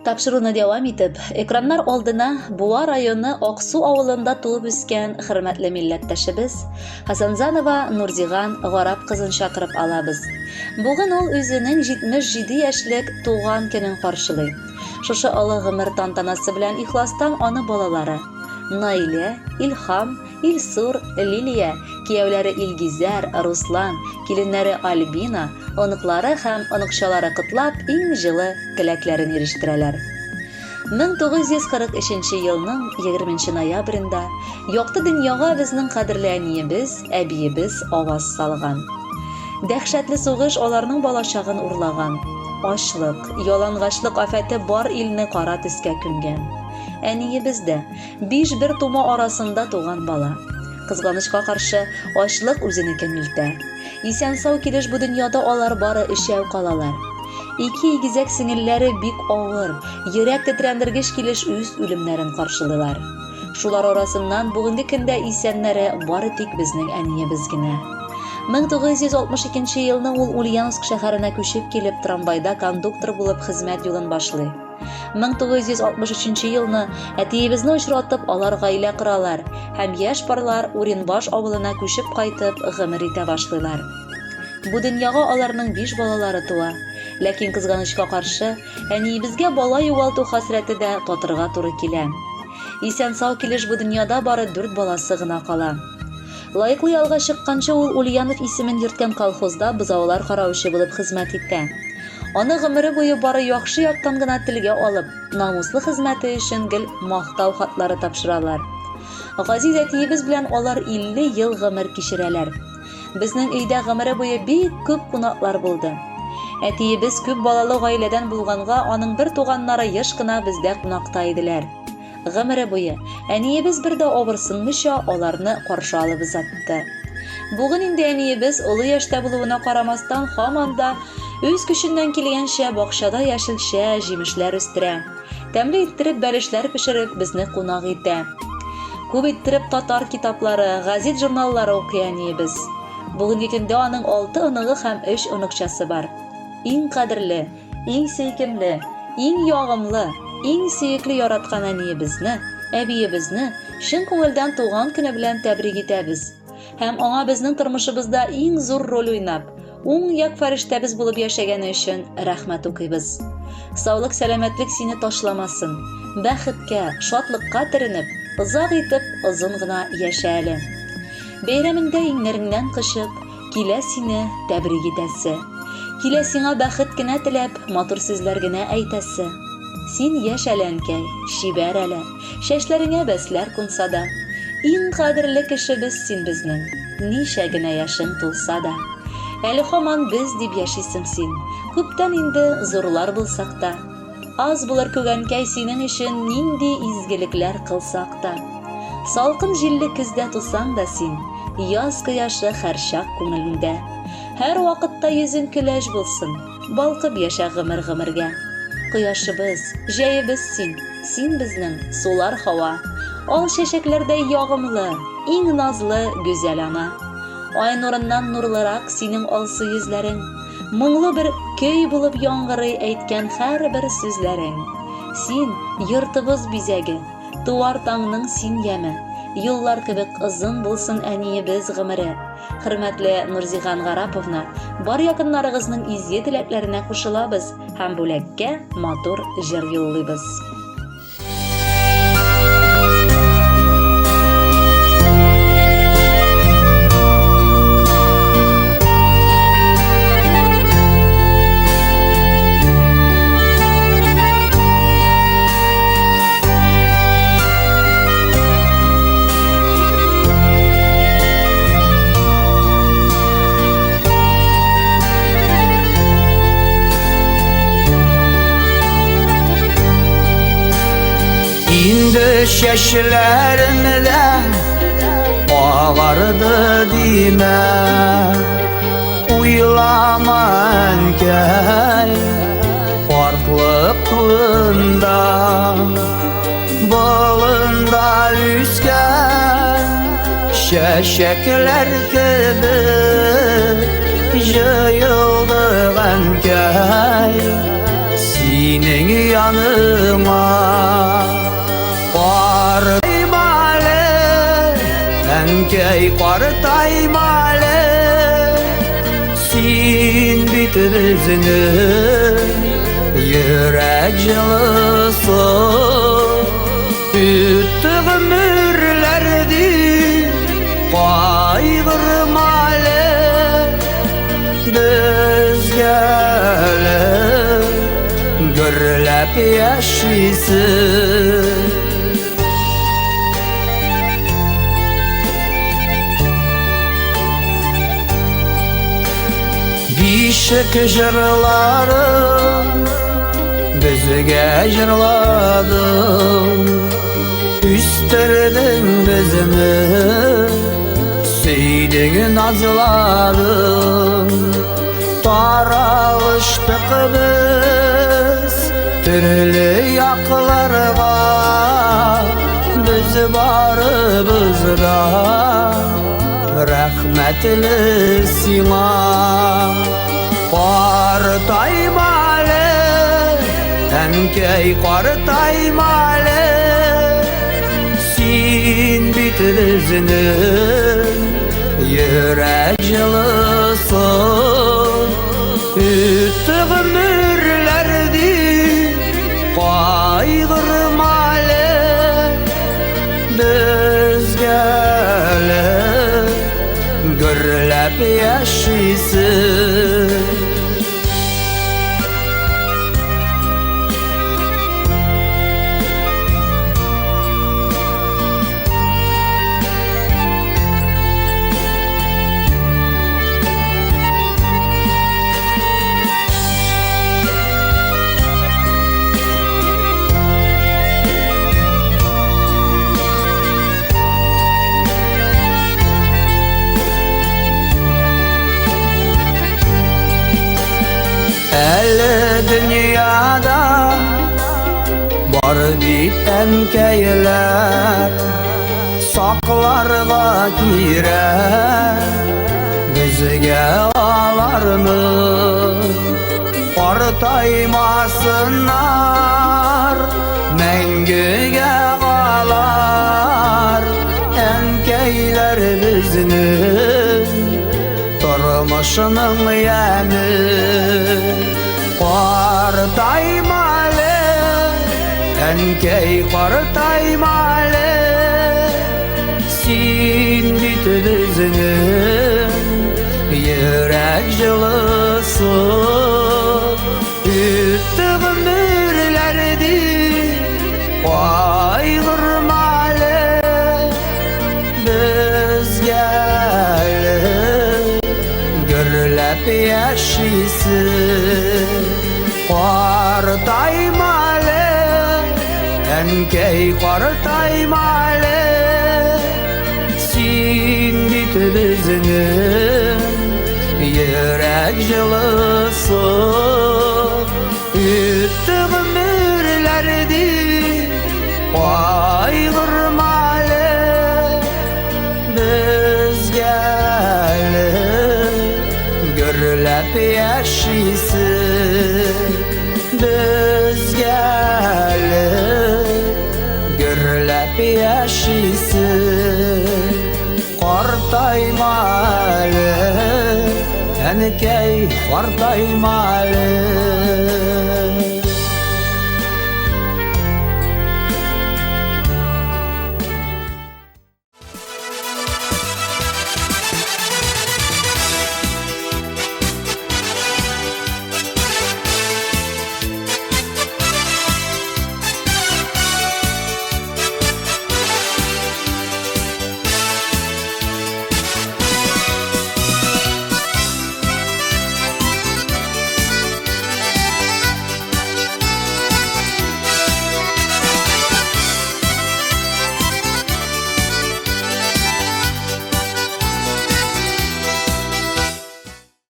Тапшыруны дәвам итеп, экраннар алдына Буа районы Аксу авылында туып үскән хөрмәтле милләттәшебез Хасанзанова Нурзиган Гарап кызын чакырып алабыз. Бүген ул үзенең 77 яшьлек туган көнен каршылый. Шушы олы гомер тантанасы белән ихластан аны балалары Наилә, Илхам, Илсур, Лилия, кияүләре Илгизәр, Руслан, киленнәре Альбина, оныклары һәм оныкчалары котлап, иң җылы теләкләрен ирештерәләр. 1943 елның 20 ноябрендә якты дөньяга безнең кадерле әниебез, әбиебез аваз салган. Дәһшәтле сугыш аларның балачагын урлаган. Ачлык, ялангачлык афәте бар илне кара төскә күмгән. Әниебез дә 5 бер тума арасында туган бала. Кызганычка каршы, ачлык үзенекен илтә. Исән-сау килеш бу дөньяда алар бары өчәү калалар. Ике игезәк сеңелләре бик авыр, йөрәк тетрәндергеч килеш үз үлемнәрен каршылыйлар. Шулар арасыннан бүгенге көндә исәннәре бары тик безнең әниебез генә. 1962 елны ул Ульяновск шәһәренә күчеп килеп трамвайда кондуктор булып хезмәт юлын башлый. 1963 елны әтиебезне очратып алар гаилә коралар һәм яшь парлар Уренбаш авылына күчеп кайтып гомер итә башлыйлар. Бу дөньяга аларның 5 балалары туа, ләкин кызганычка каршы, әниебезгә бала югалту хәсрәте дә татырга туры килә. Исән-сау килеш бу дөньяда бары 4 баласы гына кала. Лайыклы ялга чыкканчы ул Ульянов исемен йөрткән колхозда бозаулар караучы булып хезмәт итә. Аны гомере буе бары яхшы яктан гына телгә алып, намуслы хезмәте өчен гел мактау хатлары тапшыралар. Газиз әтиебез белән алар 50 ел гомер кичерәләр. Безнең өйдә гомере буе бик күп кунаклар булды. Әтиебез күп балалы гаиләдән булганга, аның бер туганнары еш кына бездә кунакта иделәр. Гомере буе әниебез бер дә авырсынмыйча аларны каршы алып узатты. Бүген инде әниебез олы яшьтә булуына карамастан һаман да үз көченнән килгәнчә бакчада яшелчә, җимешләр үстерә. Тәмле иттереп бәлешләр пешереп безне кунак итә. Күп иттереп татар китаплары, гәзит журналлары укый әниебез. Бүгенге көндә аның 6 оныгы һәм 3 оныкчасы бар. Иң кадерле, иң сөйкемле, иң ягымлы, иң сөекле яраткан әниебезне, әбиебезне чын күңелдән туган көне белән тәбрик итәбез. Һәм аңа безнең тормышыбызда иң зур роль уйнап, уң як фәрештәбез булып яшәгәне өчен рәхмәт укыйбыз. Саулык, сәламәтлек сине ташламасын. Бәхеткә, шатлыкка төренеп, озак итеп, озын гына яшә әле. Бәйрәмеңдә иңнәреңнән кышып, килә сине тәбрик итәсе. Килә сиңа бәхет кенә теләп, матур сүзләр генә әйтәсе. Син яшь әләнкәй, шибәр әле, шәчләреңә бәсләр кунса да. Иң кадерле кешебез син безнең, ничә генә яшең тулса да. Әле һаман без дип яшисең син, күптән инде зурлар булсак та. Аз булыр күгәнкәй синең өчен нинди изгелекләр кылсак та. Салкын җилле көздә тусаң да син, яз кояшы һәрчак күңелеңдә. Һәр вакытта йөзең көләч булсын, балкып яшә гомергә. Кояшыбыз, җәебез син, син безнең сулар һава. Ал чәчәкләрдәй ягымлы, иң назлы гүзәл ана. Ай нурыннан нурлырак синең алсы йөзләрең, моңлы бер көй булып яңгырый әйткән һәрбер сүзләрең. Син йортыбыз бизәге, туар таңның син яме. Юллар кебек озын булсын әниебез гомере. Хөрмәтле Нурзиган Гараповна, бар якыннарыгызның изге теләкләренә кушылабыз һәм бүләккә матур җыр юллыйбыз. İndi şeşlerimde ağardı dime. Uylaman gel farklılıkında, balında üsken şeşekler gibi yayıldı gel. Senin yanıma. Qartaymale, ənkəy qartaymale, sen bitirizini yürek yılısı. Üttü ömürlerdi kaygırmalı, biz gelip gürlep yaşaysın. Bişik jırlarım bizge jırladın, üsterdin bizimi, süydün nazladın. Taralıştık biz türlü yaklarga, biz barımızda rahmetli sima. Qartaymale, ənkəy qartaymale, sen bitirizinin yürek yılısı. Üttü ömürlerdi kaygırmalı, biz gelip gürlep yaşaysın. Dünyada var bit ənkəylər, saklarga girer bizge alarını. Qartaymasınlar, məngüge qalar ənkəylər bizinin turmuşunun yemi. Qartaymale, ənkəy qartaymale, sen bitirizinin yürek yılısı. Üttü ömürlerdi kaygırmalı, biz gelip gürlep yaşaysın. Qartaymale, ənkəy qartaymale, sen bitirizinin yürek yılısı. Üttü ömürlerdi kaygırmalı, biz gelip gürlep yaşaysın. Biz gelip gürlep yaşaysın. Qartaymale, ənkəy qartaymale.